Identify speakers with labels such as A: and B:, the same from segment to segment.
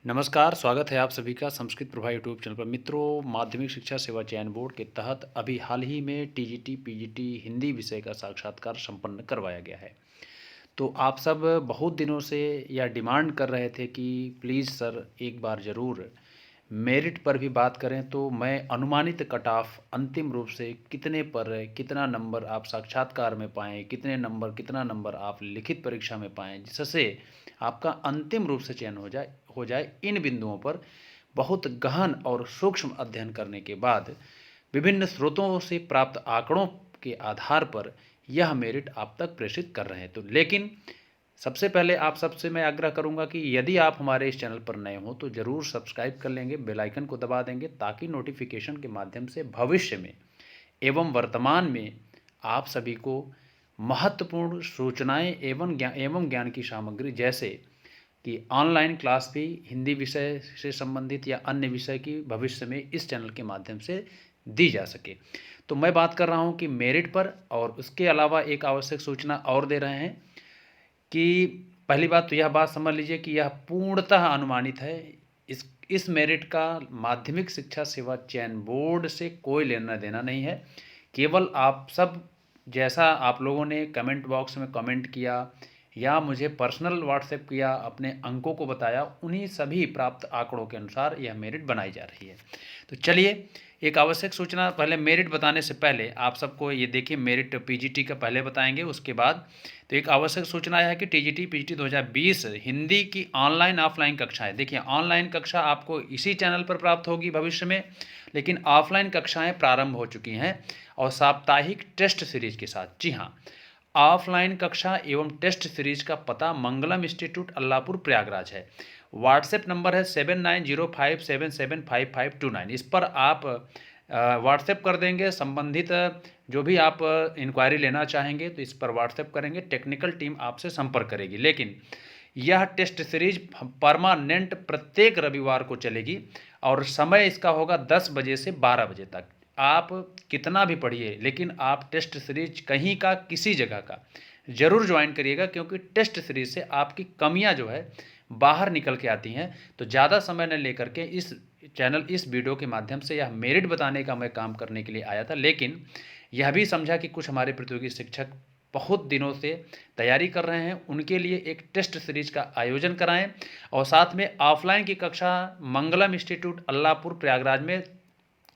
A: नमस्कार, स्वागत है आप सभी का संस्कृत प्रभा यूट्यूब चैनल पर। मित्रों, माध्यमिक शिक्षा सेवा चयन बोर्ड के तहत अभी हाल ही में टीजीटी, पीजीटी हिंदी विषय का साक्षात्कार संपन्न करवाया गया है। तो आप सब बहुत दिनों से यह डिमांड कर रहे थे कि प्लीज़ सर एक बार ज़रूर मेरिट पर भी बात करें, तो मैं अनुमानित कट ऑफ अंतिम रूप से कितने पर है, कितना नंबर आप साक्षात्कार में पाएँ, कितना नंबर आप लिखित परीक्षा में पाएँ, जिससे आपका अंतिम रूप से चयन हो जाए। इन बिंदुओं पर बहुत गहन और सूक्ष्म अध्ययन करने के बाद विभिन्न स्रोतों से प्राप्त आंकड़ों के आधार पर यह मेरिट आप तक प्रेषित कर रहे हैं। तो लेकिन सबसे पहले आप सबसे मैं आग्रह करूंगा कि यदि आप हमारे इस चैनल पर नए हो तो ज़रूर सब्सक्राइब कर लेंगे, बेल आइकन को दबा देंगे, ताकि नोटिफिकेशन के माध्यम से भविष्य में एवं वर्तमान में आप सभी को महत्वपूर्ण सूचनाएं एवं ज्ञान की सामग्री, जैसे कि ऑनलाइन क्लास भी हिंदी विषय से संबंधित या अन्य विषय की भविष्य में इस चैनल के माध्यम से दी जा सके। तो मैं बात कर रहा हूं कि मेरिट पर, और उसके अलावा एक आवश्यक सूचना और दे रहे हैं कि पहली बात तो यह बात समझ लीजिए कि यह पूर्णतः अनुमानित है। इस मेरिट का माध्यमिक शिक्षा सेवा चयन बोर्ड से कोई लेना देना नहीं है। केवल आप सब, जैसा आप लोगों ने कमेंट बॉक्स में कमेंट किया या मुझे पर्सनल व्हाट्सएप किया, अपने अंकों को बताया, उन्हीं सभी प्राप्त आंकड़ों के अनुसार यह मेरिट बनाई जा रही है। तो चलिए, एक आवश्यक सूचना, पहले मेरिट बताने से पहले आप सबको ये देखिए, मेरिट पीजीटी का पहले बताएंगे, उसके बाद तो एक आवश्यक सूचना है कि टीजीटी पीजीटी 2020 हिंदी की ऑनलाइन ऑफलाइन कक्षाएं, देखिए ऑनलाइन कक्षा आपको इसी चैनल पर प्राप्त होगी भविष्य में, लेकिन ऑफलाइन कक्षाएं प्रारंभ हो चुकी हैं और साप्ताहिक टेस्ट सीरीज के साथ। जी हाँ, ऑफलाइन कक्षा एवं टेस्ट सीरीज का पता मंगलम इंस्टीट्यूट, अल्लाहपुर, प्रयागराज है। व्हाट्सएप नंबर है 7905775529। इस पर आप व्हाट्सएप कर देंगे, संबंधित जो भी आप इंक्वायरी लेना चाहेंगे तो इस पर व्हाट्सएप करेंगे, टेक्निकल टीम आपसे संपर्क करेगी। लेकिन यह टेस्ट सीरीज परमानेंट प्रत्येक रविवार को चलेगी और समय इसका होगा 10 बजे से 12 बजे तक। आप कितना भी पढ़िए, लेकिन आप टेस्ट सीरीज कहीं का, किसी जगह का ज़रूर ज्वाइन करिएगा, क्योंकि टेस्ट सीरीज से आपकी कमियां जो है बाहर निकल के आती हैं। तो ज़्यादा समय न लेकर के इस वीडियो के माध्यम से यह मेरिट बताने का मैं काम करने के लिए आया था, लेकिन यह भी समझा कि कुछ हमारे प्रतियोगी शिक्षक बहुत दिनों से तैयारी कर रहे हैं, उनके लिए एक टेस्ट सीरीज का आयोजन कराएं और साथ में ऑफलाइन की कक्षा मंगलम इंस्टीट्यूट, अल्लाहपुर, प्रयागराज में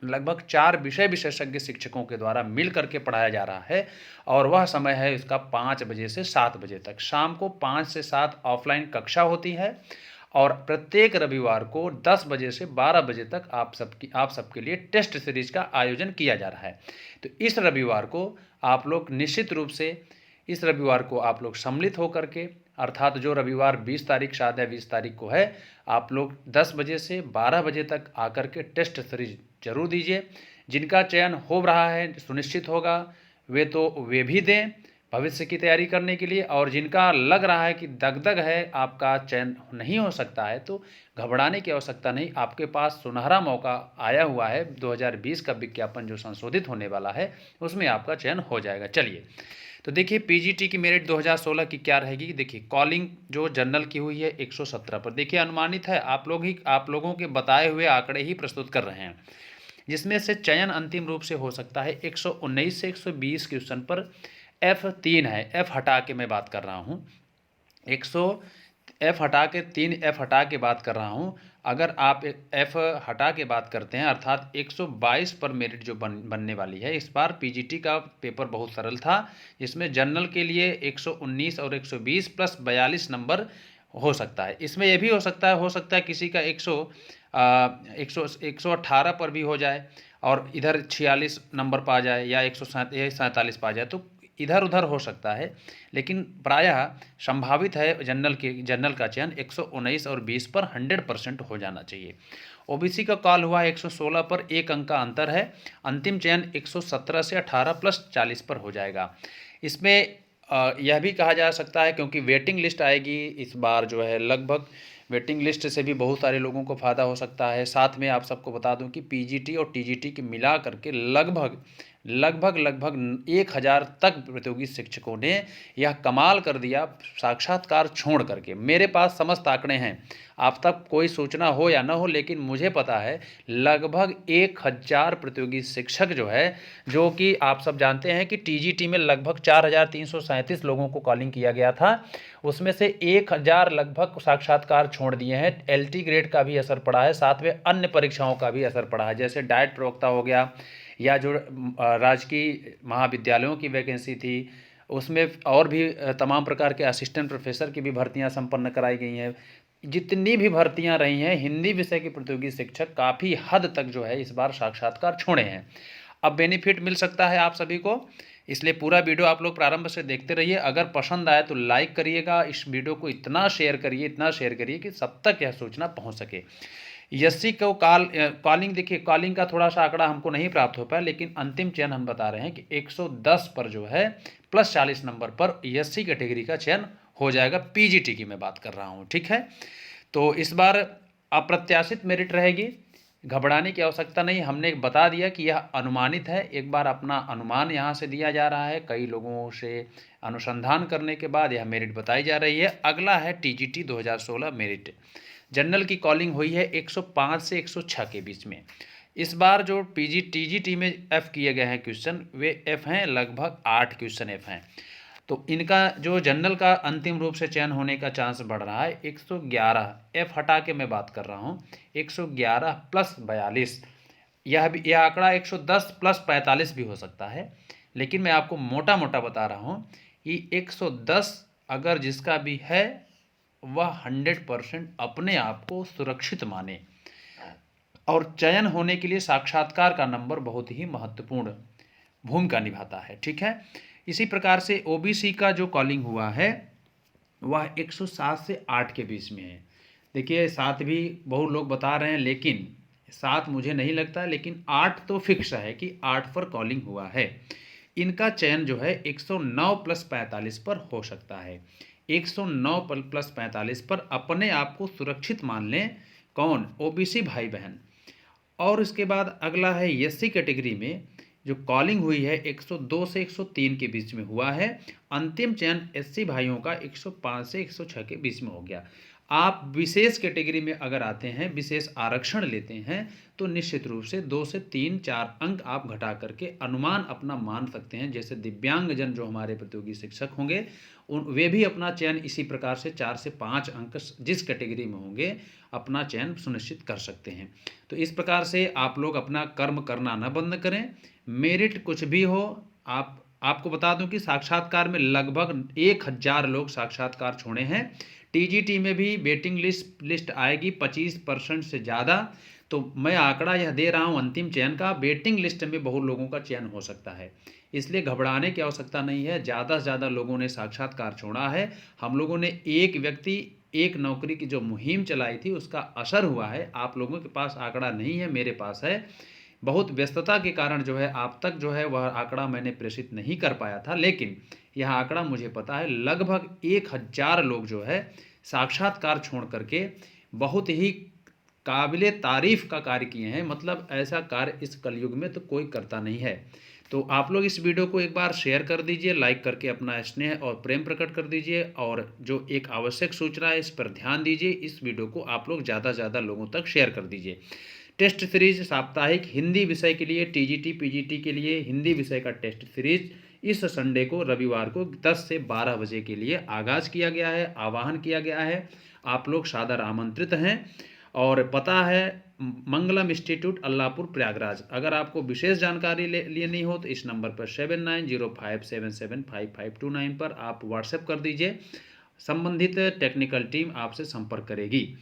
A: लगभग 4 विषय विशेषज्ञ शिक्षकों के द्वारा मिल करके पढ़ाया जा रहा है। और वह समय है इसका 5 बजे से 7 बजे तक। शाम को 5 से 7 ऑफलाइन कक्षा होती है और प्रत्येक रविवार को 10 बजे से 12 बजे तक आप सबके लिए टेस्ट सीरीज का आयोजन किया जा रहा है। तो इस रविवार को आप लोग निश्चित रूप से, इस रविवार को आप लोग सम्मिलित होकर के, अर्थात जो रविवार 20 तारीख, शायद है 20 तारीख को है, आप लोग 10 बजे से 12 बजे तक आकर के टेस्ट सीरीज जरूर दीजिए। जिनका चयन हो रहा है, सुनिश्चित होगा, वे भी दें भविष्य की तैयारी करने के लिए, और जिनका लग रहा है कि दगदग है, आपका चयन नहीं हो सकता है, तो घबराने की आवश्यकता नहीं। आपके पास सुनहरा मौका आया हुआ है। 2020 का विज्ञापन जो संशोधित होने वाला है, उसमें आपका चयन हो जाएगा। चलिए, तो देखिए पीजीटी की मेरिट 2016 की क्या रहेगी। देखिए कॉलिंग जो जनरल की हुई है 117 पर, देखिए अनुमानित है, आप लोगों के बताए हुए आंकड़े ही प्रस्तुत कर रहे हैं, जिसमें से चयन अंतिम रूप से हो सकता है 119 से 120 क्वेश्चन पर। F3 है, F हटा के मैं बात कर रहा हूँ, 100 F हटा के 3 F हटा के बात कर रहा हूँ। अगर आप F हटा के बात करते हैं, अर्थात 122 पर मेरिट जो बनने वाली है। इस बार पीजीटी का पेपर बहुत सरल था, जिसमें जनरल के लिए 119 और 120 प्लस 42 नंबर हो सकता है। इसमें यह भी हो सकता है किसी का 118 पर भी हो जाए और इधर 46 नंबर पा जाए, या 147 पा जाए, तो इधर उधर हो सकता है। लेकिन प्रायः संभावित है जनरल का चयन 119 और 20 पर 100% हो जाना चाहिए। ओबीसी का कॉल हुआ 116 पर, 1 अंक का अंतर है। अंतिम चयन 117 से 18 प्लस 40 पर हो जाएगा। इसमें यह भी कहा जा सकता है, क्योंकि वेटिंग लिस्ट आएगी इस बार जो है, लगभग वेटिंग लिस्ट से भी बहुत सारे लोगों को फ़ायदा हो सकता है। साथ में आप सबको बता दूं कि पीजीटी और टीजीटी की मिला करके लगभग लगभग 1000 तक प्रतियोगी शिक्षकों ने यह कमाल कर दिया साक्षात्कार छोड़ करके। मेरे पास समस्त आंकड़े हैं, आप तक कोई सूचना हो या ना हो, लेकिन मुझे पता है लगभग 1000 प्रतियोगी शिक्षक जो है, जो कि आप सब जानते हैं कि टीजीटी में लगभग 4337 लोगों को कॉलिंग किया गया था, उसमें से 1000 लगभग साक्षात्कार छोड़ दिए हैं। एलटी ग्रेड का भी असर पड़ा है, साथ में अन्य परीक्षाओं का भी असर पड़ा है, जैसे डाइट प्रवक्ता हो गया, या जो राजकीय महाविद्यालयों की वैकेंसी थी उसमें और भी तमाम प्रकार के असिस्टेंट प्रोफेसर की भी भर्तियां संपन्न कराई गई हैं। जितनी भी भर्तियां रही हैं, हिंदी विषय के प्रतियोगी शिक्षक काफ़ी हद तक जो है इस बार साक्षात्कार छोड़े हैं। अब बेनिफिट मिल सकता है आप सभी को, इसलिए पूरा वीडियो आप लोग प्रारंभ से देखते रहिए। अगर पसंद आए तो लाइक करिएगा, इस वीडियो को इतना शेयर करिए कि सब तक यह सूचना पहुंच सके। एससी को कॉलिंग, देखिए कॉलिंग का थोड़ा सा आंकड़ा हमको नहीं प्राप्त हो पाया, लेकिन अंतिम चयन हम बता रहे हैं कि 110 पर जो है प्लस 40 नंबर पर एससी कैटेगरी का चयन हो जाएगा। पीजीटी की मैं बात कर रहा हूँ, ठीक है। तो इस बार अप्रत्याशित मेरिट रहेगी, घबराने की आवश्यकता नहीं। हमने बता दिया कि यह अनुमानित है, एक बार अपना अनुमान यहाँ से दिया जा रहा है, कई लोगों से अनुसंधान करने के बाद यह मेरिट बताई जा रही है। अगला है टीजीटी 2016 मेरिट। जनरल की कॉलिंग हुई है 105 से 106 के बीच में। इस बार जो टीजीटी में एफ किए गए हैं क्वेश्चन, वे एफ हैं, लगभग 8 क्वेश्चन एफ हैं। तो इनका जो जनरल का अंतिम रूप से चयन होने का चांस बढ़ रहा है 111, एफ हटा के मैं बात कर रहा हूँ, 111 प्लस 42, यह आंकड़ा 110 प्लस 45 भी हो सकता है, लेकिन मैं आपको मोटा मोटा बता रहा हूँ कि 110 अगर जिसका भी है वह 100% अपने आप को सुरक्षित माने, और चयन होने के लिए साक्षात्कार का नंबर बहुत ही महत्वपूर्ण भूमिका निभाता है, ठीक है। इसी प्रकार से ओबीसी का जो कॉलिंग हुआ है वह 107 से 8 के बीच में है। देखिए 7 भी बहुत लोग बता रहे हैं, लेकिन 7 मुझे नहीं लगता, लेकिन 8 तो फिक्स है कि 8 पर कॉलिंग हुआ है। इनका चयन जो है 109 प्लस 45 पर हो सकता है। 109 प्लस 45 पर अपने आप को सुरक्षित मान लें कौन, ओबीसी भाई बहन। और इसके बाद अगला है एससी कैटेगरी में जो कॉलिंग हुई है 102 से 103 के बीच में हुआ है। अंतिम चयन एससी भाइयों का 105 से 106 के बीच में हो गया। आप विशेष कैटेगरी में अगर आते हैं, विशेष आरक्षण लेते हैं, तो निश्चित रूप से 2 से 3-4 अंक आप घटा करके अनुमान अपना मान सकते हैं। जैसे दिव्यांगजन जो हमारे प्रतियोगी शिक्षक होंगे वे भी अपना चयन इसी प्रकार से 4 से 5 अंक जिस कैटेगरी में होंगे अपना चयन सुनिश्चित कर सकते हैं। तो इस प्रकार से आप लोग अपना कर्म करना न बंद करें। मेरिट कुछ भी हो, आपको बता दूं कि साक्षात्कार में लगभग 1000 लोग साक्षात्कार छोड़े हैं। टीजीटी में भी वेटिंग लिस्ट आएगी 25% से ज़्यादा। तो मैं आंकड़ा यह दे रहा हूं अंतिम चयन का, वेटिंग लिस्ट में बहुत लोगों का चयन हो सकता है, इसलिए घबराने की आवश्यकता नहीं है। ज़्यादा से ज़्यादा लोगों ने साक्षात्कार छोड़ा है। हम लोगों ने एक व्यक्ति एक नौकरी की जो मुहिम चलाई थी उसका असर हुआ है। आप लोगों के पास आंकड़ा नहीं है, मेरे पास है। बहुत व्यस्तता के कारण जो है आप तक जो है वह आंकड़ा मैंने प्रेषित नहीं कर पाया था, लेकिन यह आंकड़ा मुझे पता है लगभग 1000 लोग जो है साक्षात्कार छोड़ करके बहुत ही काबिले तारीफ का कार्य किए हैं। मतलब ऐसा कार्य इस कलयुग में तो कोई करता नहीं है। तो आप लोग इस वीडियो को एक बार शेयर कर दीजिए, लाइक करके अपना स्नेह और प्रेम प्रकट कर दीजिए, और जो एक आवश्यक सूचना है इस पर ध्यान दीजिए। इस वीडियो को आप लोग ज़्यादा से ज़्यादा लोगों तक शेयर कर दीजिए। टेस्ट सीरीज साप्ताहिक हिंदी विषय के लिए टीजीटी पीजीटी के लिए हिंदी विषय का टेस्ट सीरीज इस संडे को रविवार को 10 से 12 बजे के लिए आगाज़ किया गया है, आह्वान किया गया है। आप लोग सादर आमंत्रित हैं, और पता है मंगलम इंस्टीट्यूट अल्लाहपुर प्रयागराज। अगर आपको विशेष जानकारी लेनी हो तो इस नंबर पर 7905775529 पर आप व्हाट्सएप कर दीजिए, संबंधित टेक्निकल टीम आपसे संपर्क करेगी।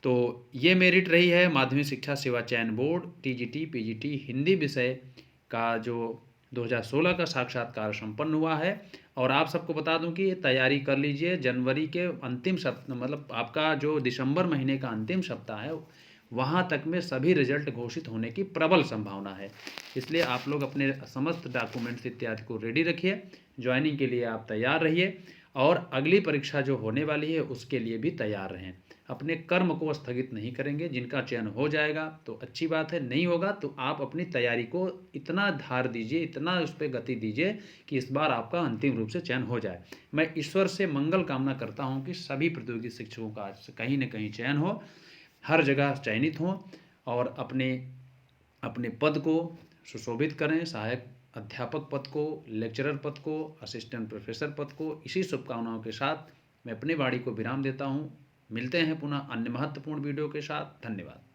A: तो ये मेरिट रही है माध्यमिक शिक्षा सेवा चयन बोर्ड टीजीटी पीजीटी हिंदी विषय का जो 2016 का साक्षात्कार संपन्न हुआ है। और आप सबको बता दूं कि तैयारी कर लीजिए, जनवरी के अंतिम सप्ताह, मतलब आपका जो दिसंबर महीने का अंतिम सप्ताह है वहाँ तक में सभी रिजल्ट घोषित होने की प्रबल संभावना है। इसलिए आप लोग अपने समस्त डॉक्यूमेंट्स इत्यादि को रेडी रखिए, ज्वाइनिंग के लिए आप तैयार रहिए, और अगली परीक्षा जो होने वाली है उसके लिए भी तैयार रहें। अपने कर्म को स्थगित नहीं करेंगे। जिनका चयन हो जाएगा तो अच्छी बात है, नहीं होगा तो आप अपनी तैयारी को इतना धार दीजिए, इतना उस पर गति दीजिए कि इस बार आपका अंतिम रूप से चयन हो जाए। मैं ईश्वर से मंगल कामना करता हूँ कि सभी प्रतियोगी शिक्षकों का आज से कहीं न कहीं चयन हो, हर जगह चयनित हों और अपने अपने पद को सुशोभित करें, सहायक अध्यापक पद को, लेक्चरर पद को, असिस्टेंट प्रोफेसर पद को। इसी शुभकामनाओं के साथ मैं अपनी वाणी को विराम देता हूँ। मिलते हैं पुनः अन्य महत्वपूर्ण वीडियो के साथ। धन्यवाद।